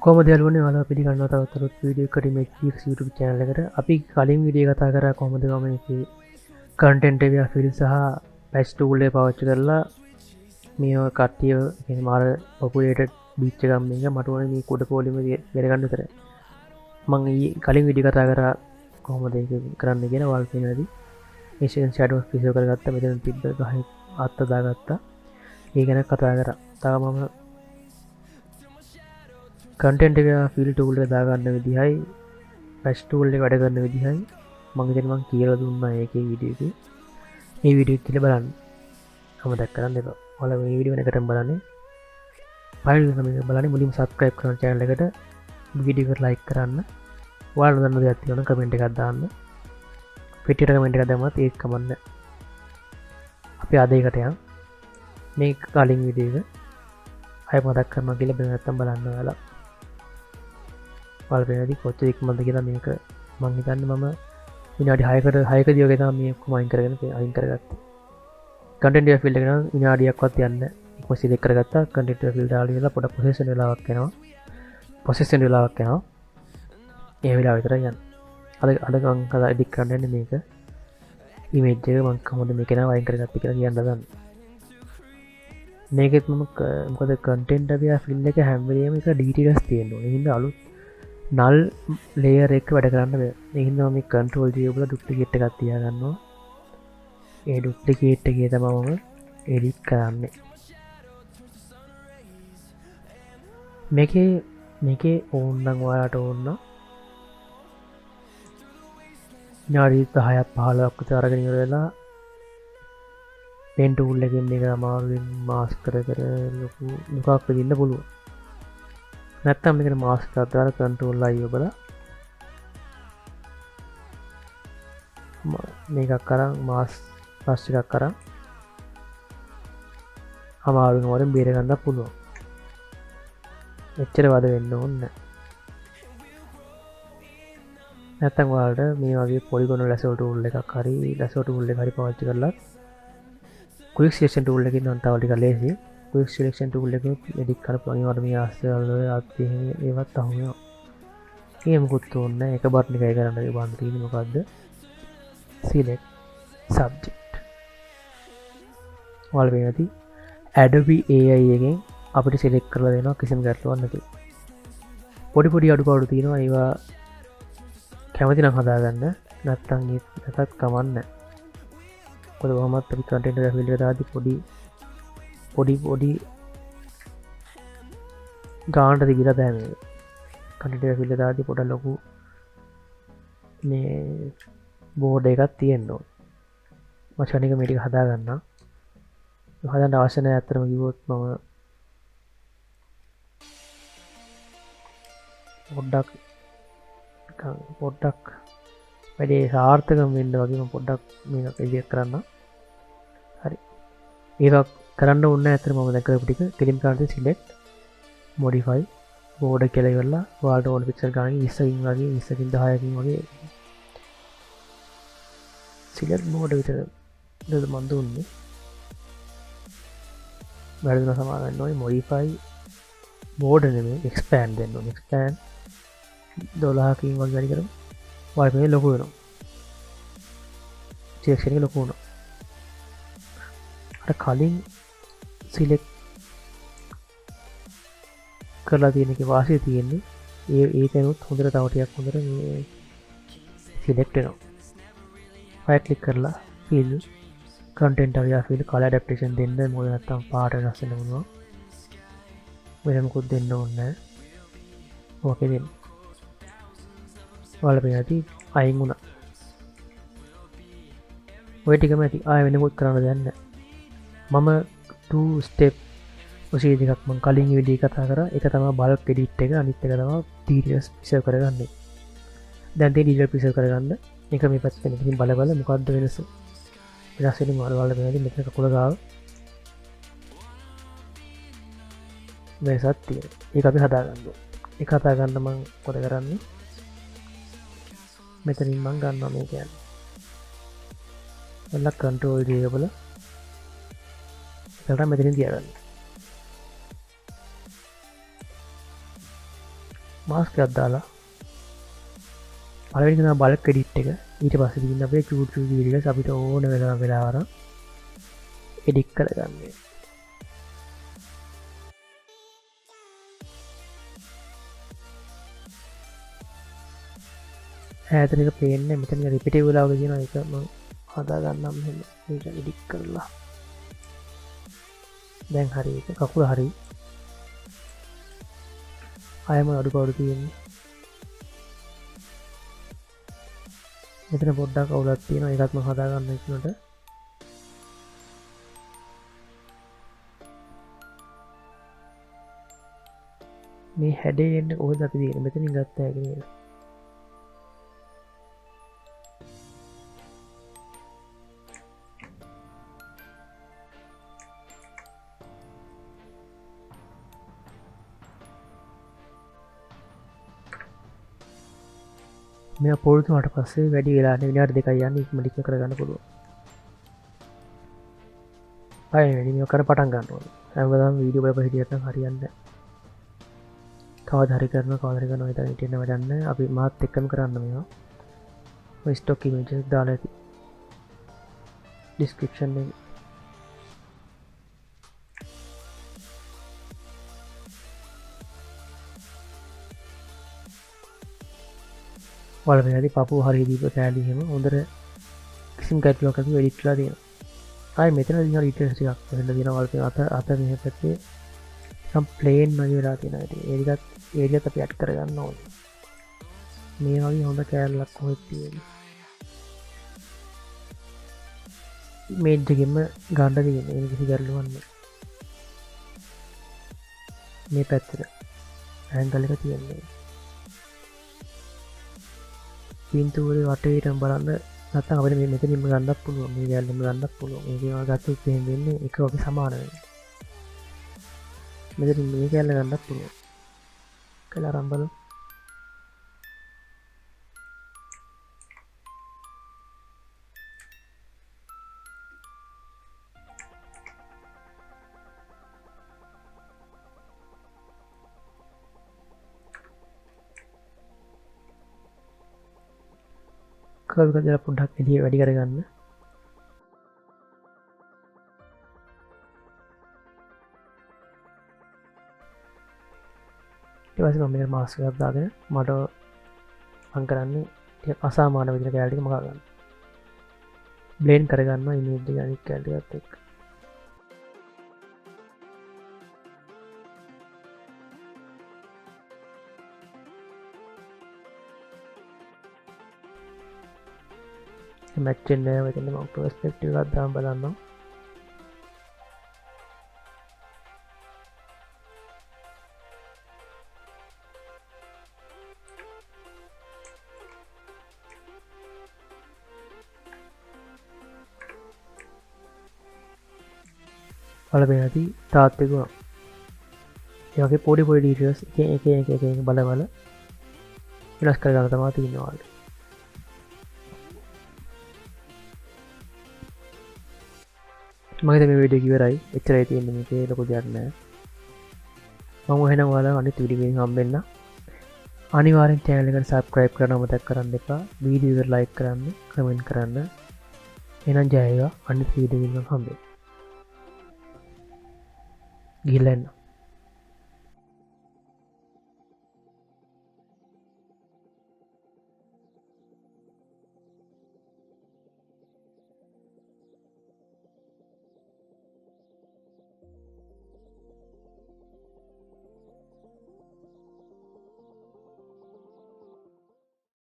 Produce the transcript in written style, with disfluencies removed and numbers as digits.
කොහොමද යාළුවනේ ඔයාලා පිළිගන්නවා තවත් වීඩියෝ එකකට මේ GeForce YouTube channel එකට. අපි කලින් වීඩියෝ කතා කරා කොහොමද මම මේකේ content area fill සහ patch tool එක පාවිච්චි කරලා මේ කට්ටිය කියන්නේ මාර populated beach එකක් මේක මට ඕනේ මේ කුඩ පොලිම බෙර ගන්න විතරයි. මම කලින් වීඩියෝ කතා කරා කොහොමද ඒක කරන්න කියලා ඔයාලා පේනවාදී. මේ shadows පිසෝ කරගත්තා මෙතන තිබ්බ ගහේ අත්ත දාගත්තා. ඒ ගැන කතා කරා. තව මම content එක fill tool එක දාගන්න විදිහයි patch tool එක වැඩ කරන විදිහයි මම ඉතින් මම කියලා දුන්නා ඒකේ වීඩියෝ එකේ. මේ වීඩියෝ එක කියලා බලන්න. අමතක කරන්න එපා. ඔයාලා මේ වීඩියෝ එකටම බලන්නේ. පළවෙනි එක බලන්නේ මුලින්ම subscribe කරන channel එකට වීඩියෝ එකට like කරන්න. ඔයාලා දන්න දෙයක් තියෙනවා නම් comment එකක් දාන්න. පිටියට comment එකක් දැම්මත් ඒක කමන්න. අපි ආද ඒකට යන්. මේ කලින් වීඩියෝ එක අය මතක් කරනවා කියලා බෑ නැත්තම් බලන්න ඔයාලා. පල්පෙනදි කොච්චර ඉක්මනද කියලා මේක මං හිතන්නේ මම විනාඩි 6කදී වගේ තමයි මේ ඔක්කොම අයින් කරගත්තේ. content area field එක නම් විනාඩියක්වත් යන්නේ ඉක්ම සිලෙක්ට් කරගත්තා. content area field දාලා ඉවරලා පොඩක් processing වෙලාවක් යනවා. ඒ වෙලාව විතරයි යන්නේ. අද මං කතා edit කරන්න යන්නේ මේක. image එක මං කොහොමද මේක නම අයින් කරගත්තේ කියලා කියන්න ගන්න. මේකෙත් මම මොකද content area field එක හැම වෙලේම එක details තියෙන්න ඕනේ. ඒ හින්දා අලුත් null layer එක වැඩ කරන්න බෑ. ඒ හින්දා මම control G වල duplicate එකක් තියා ගන්නවා. ඒ duplicate එකේ තමයි මම edit කරන්නේ. මේකේ ඕන නම් ඔයාලට ඕන නම් විනාඩි 10ක් 15ක් විතර අරගෙන ඉවර වෙලා pen tool එකෙන් මේක අමාරුවෙන් mask කර ලොකු දුකක් විඳින්න පුළුවන්. නැත්තම් මේකට mask එකක් දාලා control I ඔබලා මේකක් කරන් mask brush එකක් කරන් අමාරුවෙන් වරෙන් බේර ගන්න පුළුවන්. එච්චර වද වෙන්න ඕනේ නැහැ. නැත්තම් ඔයාලට මේ වගේ polygon lasso tool එකක් හරි lasso tool එක හරි පාවිච්චි කරලා quick selection tool එකකින් නම් තව ටිකක් ලේසි. quick selection tool එක edit කරපුවා අනිවාර්යයෙන් මේ ආස්තවල ආත් ඒවත් අහු වෙනවා. ඒක මොකුත් ඕනේ නැහැ. එක බටන් එකයි කරන්න බලන්න තියෙන්නේ මොකද්ද? select subject. ඔයාලා මේ නැති Adobe AI එකෙන් අපිට select කරලා දෙනවා කිසිම ගැටලුවක් නැතුව. පොඩි අඩුපාඩු තියෙනවා ඒවා කැමති නම් හදාගන්න. නැත්තම් ඒකත් කමන්නේ. මොකද කොහොමත් අපි content එක field එක දාද්දි පොඩි ගානට තිබිලා බෑ මේක. content එක field එක දාද්දි පොඩ ලොකු මේ බෝඩ් එකක් තියෙන්න ඕන. මම ක්ෂණික මේ ටික හදා ගන්නම්. හදන්න අවශ්‍ය නැහැ අතරම කිව්වොත් මම පොඩ්ඩක් වැඩේ සාර්ථකම වෙන්න වගේ මම පොඩ්ඩක් මේක එඩිට් කරන්න. හරි. ඒක කරන්න ඕනේ ඇත්තට මම දැන් කරපු ටික කෙලින් කරලා select modify border කියලා ඉවරලා ඔයාලට ඕන pixel ගානකින් 20කින් වගේ 20කින් 10කින් වගේ select border විතර නේද මම දුන්නේ. වැඩිම සමානන්න ඕනේ modify border නෙමෙයි expand දෙන්න ඕනේ. expand 12කින් වගේ වැඩි කරමු. ඔයාලා මේ ලොකු වෙනවා. selection එක ලොකු වෙනවා. අර කලින් select කරලා තියෙන එකේ වාසිය තියෙන්නේ ඒකනොත් හොඳට තව ටිකක් හොඳට මේ select වෙනවා. right click කරලා fill content area fill color adaptation දෙන්න. මොකද නැත්තම් පාට වෙනස් වෙන්න පුළුවන්. වෙන මොකුත් දෙන්න ඕනේ නැහැ. ඕකේ දෙන්න. ඔයාලා පේනටි අයින් වුණා. ඔය ටිකම ඇති. ආයෙ වෙන මොකුත් කරන්න දෙයක් නැහැ. මම 2 step procedure එකක් මම කලින් වීඩියෝ කතා කරා. ඒක තමයි bulk edit එක. අනිත් එක තමයි details preserve කරගන්න. දැන් තියෙන detail preserve කරගන්න. මේක මේ පැත්තෙන් ඉතින් බල මොකද්ද වෙනස? වෙනස් වෙන්නේ ඔයාලා පේනටි මෙතන කකුල ගාව. වෙනසක් තියෙනවා. ඒක අපි හදාගන්න ඕනේ. ඒක හදාගන්න මම මොකද කරන්නේ? මෙතනින් මම ගන්නවා මේ කියන්නේ. එන්න control J වල එතන මෙතනින් තියාගන්න. මාස්ක් එකක් දාලා පළවෙනි තමයි බල්ක් එඩිට් එක. ඊට පස්සේ තියෙන අපේ චූට් වීඩියෝස් අපිට ඕන වෙලාවර එඩිට් කරගන්න. ඈතට එක පේන්නේ මෙතන රිපීටිව් වෙලා වගේ තියෙනවා. ඒක මම හදා ගන්නම් මෙහෙම. මේක එඩිට් කරලා. දැන් හරි ඒක කකුල හරි. ආයම අඩුපාඩු තියෙන්නේ. මෙතන පොඩ්ඩක් අවුලක් තියෙනවා. ඒකත් මම හදා ගන්න ඉක්මනට. මේ හැඩේ එන්නේ කොහොමද අපි තියෙන්නේ? මෙතනින් ගත්ත හැකි නේද? මේ පොල්තුනට පස්සේ වැඩි වෙලා විනාඩි 2ක් යන්නේ ඉක්මනට කරගන්න පුළුවන්. අය වැඩි මේක කර පටන් ගන්න ඕනේ. හැමදාම වීඩියෝ බලපුවා හිටියට නම් හරියන්නේ නැහැ. කවදා හරි කරනවා විතර හිටින්න වැඩක් නැහැ. අපි මාත් එක්කම කරන්න මේවා. ඔය ස්ටොක් ඉමේජස් දාලා ඇති. ඩිස්ක්‍රිප්ෂන් එකේ වලපැදි පපුව හරි දීප කෑලි එහෙම හොඳට කිසිම ගැටලුවක් නැතුව එඩිට් කරලා තියෙනවා. ආයේ මෙතන දිහා ඩීටේල්ස් ටිකක් වෙන්න තියෙනවා. වලපැද අත මෙහෙ පැත්තේ සම් ප්ලේන් වගේ වෙලා තියෙනවා. ඉතින් ඒකත් අපි ඇඩ් කරගන්න ඕනේ. මේ වගේ හොඳ කෑල්ලක් කොහෙද තියෙන්නේ? මේජ් එකෙම ගන්න තියෙන්නේ. ඒක කිසි ගැටලුවක් නැහැ. මේ පැත්තට ඇන්ගල් එක තියෙන්නේ. පින්තූරේ වටේටම බලන්න නැත්නම් අපිට මේ මෙතනින්ම ගන්නත් පුළුවන්. මේ ගැල්ලෙම ගන්නත් පුළුවන්. මේක ඒවා ගත්තොත් එහෙම වෙන්නේ එක වගේ සමාන වෙනවා. මෙතනින් මේ ගැල්ල ගන්නත් පුළුවන්. කියලා අරන් බලමු. කර්ව් එක දාලා පොඩ්ඩක් එළිය වැඩි කරගන්න. ඊට පස්සේ මම මේක මාස්ක් එකක් දාගෙන මට මම කරන්නේ ටික අසාමාන විදිහට කැලේ ටික මකා ගන්න. බ්ලෙන්ඩ් කරගන්නවා ඉමේජ් එක අනිත් කැලේ ටිකත් එක්ක. මැච් වෙන්නේ නැහැ. මෙතන මම පර්ස්පෙක්ටිව් එකක් දාන්න බලන්නම්. බලපෑදී තාත් එක ඒ වගේ පොඩි ඩීටේල්ස් එක බල වෙනස් කරගන්න තමයි තියෙනවා. මගේ මේ වීඩියෝ ඉවරයි. එච්චරයි තියෙන්නේ. මේකේ ලොකු දෙයක් නැහැ. මම එහෙනම් ඔයාලා අනිත් වීඩියෝ එකකින් හම්බෙන්න. අනිවාර්යෙන් channel එකට subscribe කරන්න මතක් කරන්න එපා. වීඩියෝ එකට like කරන්න, comment කරන්න. එහෙනම් ජය වේවා. අනිත් වීඩියෝ එකකින් හම්බෙන්න. ගිහිල්ලා එන්න.